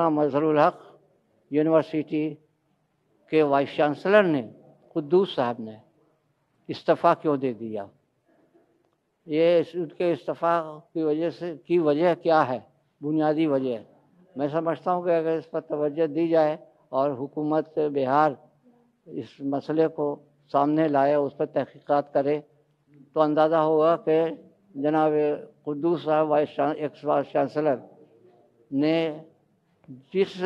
मौलाना मजहरुल हक यूनिवर्सिटी के vice chancellor ने, कुद्दूस साहब ने इस्तीफ़ा क्यों दे दिया? ये उनके इस्तीफ़ा की वजह क्या है? बुनियादी वजह मैं समझता हूँ कि अगर इस पर तवज्जो दी जाए और हुकूमत बिहार इस मसले को सामने लाए, उस पर तहकीकात करे, तो अंदाज़ा होगा कि जनाब कुद्दूस साहब एक्स वाइस चांसलर ने जिस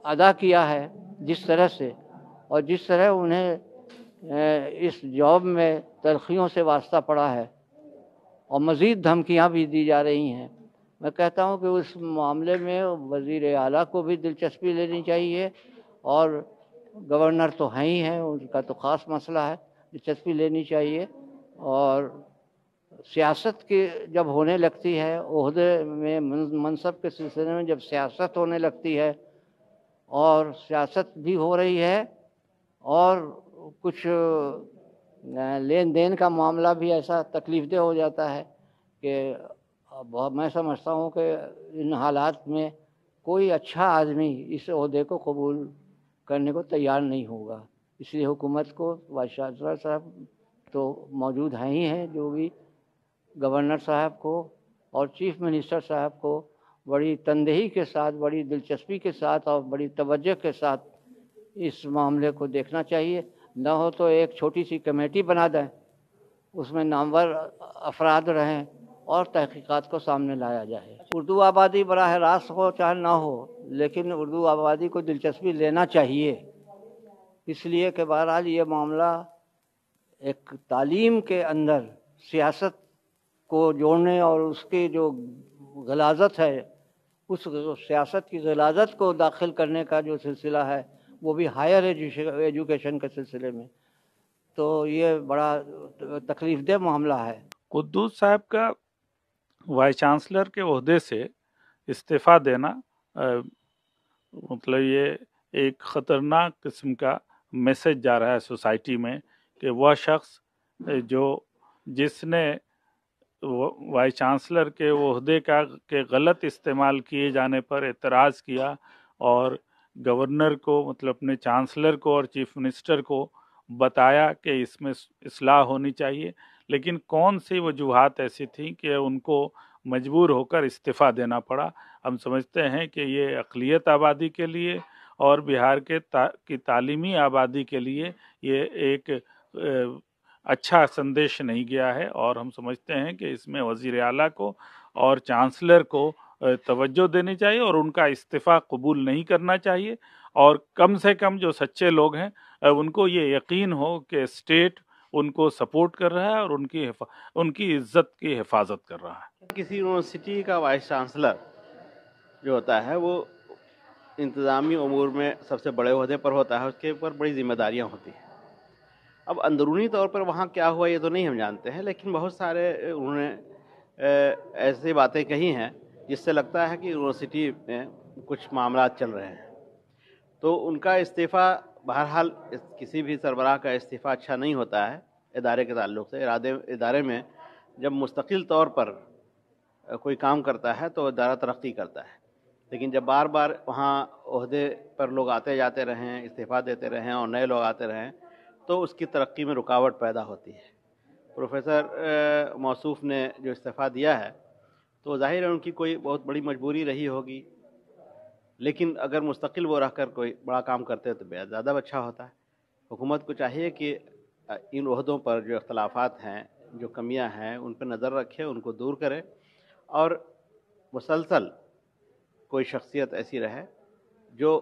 अदा किया है, जिस तरह से, और जिस तरह उन्हें इस जॉब में तलखियों से वास्ता पड़ा है और मज़ीद धमकियां भी दी जा रही हैं, मैं कहता हूं कि उस मामले में वज़ीर आला को भी दिलचस्पी लेनी चाहिए, और गवर्नर तो हैं ही हैं, उनका तो ख़ास मसला है, दिलचस्पी लेनी चाहिए। और सियासत की जब होने लगती है, ओहदे में मनसब के सिलसिले में जब सियासत होने लगती है, और सियासत भी हो रही है और कुछ लेन देन का मामला भी ऐसा तकलीफ़देह हो जाता है कि मैं समझता हूँ कि इन हालात में कोई अच्छा आदमी इस ओहदे को कबूल करने को तैयार नहीं होगा। इसलिए हुकूमत को, वाइस चांसलर साहब तो मौजूद हैं ही हैं, जो भी गवर्नर साहब को और चीफ मिनिस्टर साहब को बड़ी तनदेही के साथ, बड़ी दिलचस्पी के साथ और बड़ी तवज्जो के साथ इस मामले को देखना चाहिए। न हो तो एक छोटी सी कमेटी बना दें, उसमें नामवर अफराद रहें और तहकीकात को सामने लाया जाए। उर्दू आबादी बराह रास्त हो चाहे ना हो, लेकिन उर्दू आबादी को दिलचस्पी लेना चाहिए, इसलिए कि बहरहाल ये मामला एक तालीम के अंदर सियासत को जोड़ने और उसकी जो गलाजत है, उस सियासत की गलाजत को दाखिल करने का जो सिलसिला है, वो भी हायर एजुकेशन के सिलसिले में, तो ये बड़ा तकलीफ़देह मामला है। कुद्दूस साहब का वाइस चांसलर के ओहदे से इस्तीफ़ा देना मतलब ये एक ख़तरनाक किस्म का मैसेज जा रहा है सोसाइटी में कि वह शख्स जिसने वाइस चांसलर के ओहदे के गलत इस्तेमाल किए जाने पर एतराज़ किया और गवर्नर को, मतलब अपने चांसलर को और चीफ मिनिस्टर को बताया कि इसमें इस्लाह होनी चाहिए, लेकिन कौन सी वजूहात ऐसी थी कि उनको मजबूर होकर इस्तीफ़ा देना पड़ा। हम समझते हैं कि ये अक़लियत आबादी के लिए और बिहार की तालीमी आबादी के लिए ये एक अच्छा संदेश नहीं गया है, और हम समझते हैं कि इसमें वज़ीर आला को और चांसलर को तवज्जो देनी चाहिए और उनका इस्तीफ़ा कबूल नहीं करना चाहिए, और कम से कम जो सच्चे लोग हैं उनको ये यकीन हो कि स्टेट उनको सपोर्ट कर रहा है और उनकी इज्जत की हिफाजत कर रहा है। किसी यूनिवर्सिटी का वाइस चांसलर जो होता है वो इंतज़ामी उमूर में सबसे बड़े ओहदे पर होता है, उसके ऊपर बड़ी जिम्मेदारियां होती हैं। अब अंदरूनी तौर पर वहाँ क्या हुआ ये तो नहीं हम जानते हैं, लेकिन बहुत सारे उन्होंने ऐसी बातें कही हैं जिससे लगता है कि यूनिवर्सिटी में कुछ मामला चल रहे हैं। तो उनका इस्तीफ़ा, बहरहाल किसी भी सरबराह का इस्तीफ़ा अच्छा नहीं होता है इदारे के ताल्लुक़ से। इदारे में जब मुस्तकिल तौर पर कोई काम करता है तो इदारा तरक्की करता है, लेकिन जब बार बार वहाँ ओहदे पर लोग आते जाते रहें, इस्तीफ़ा देते रहें और नए लोग आते रहें, तो उसकी तरक्की में रुकावट पैदा होती है। प्रोफेसर मौसूफ़ ने जो इस्तीफ़ा दिया है तो ज़ाहिर है उनकी कोई बहुत बड़ी मजबूरी रही होगी, लेकिन अगर मुस्तकिल वो रहकर कोई बड़ा काम करते तो बेहद ज़्यादा अच्छा होता है। हुकूमत को चाहिए कि इन ओहदों पर जो इख्तलाफात हैं, जो कमियां हैं, उन पर नज़र रखे, उनको दूर करे, और मुसलसल कोई शख्सियत ऐसी रहे जो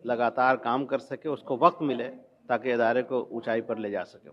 लगातार काम कर सके, उसको वक्त मिले ताकि इदारे को ऊंचाई पर ले जा सके।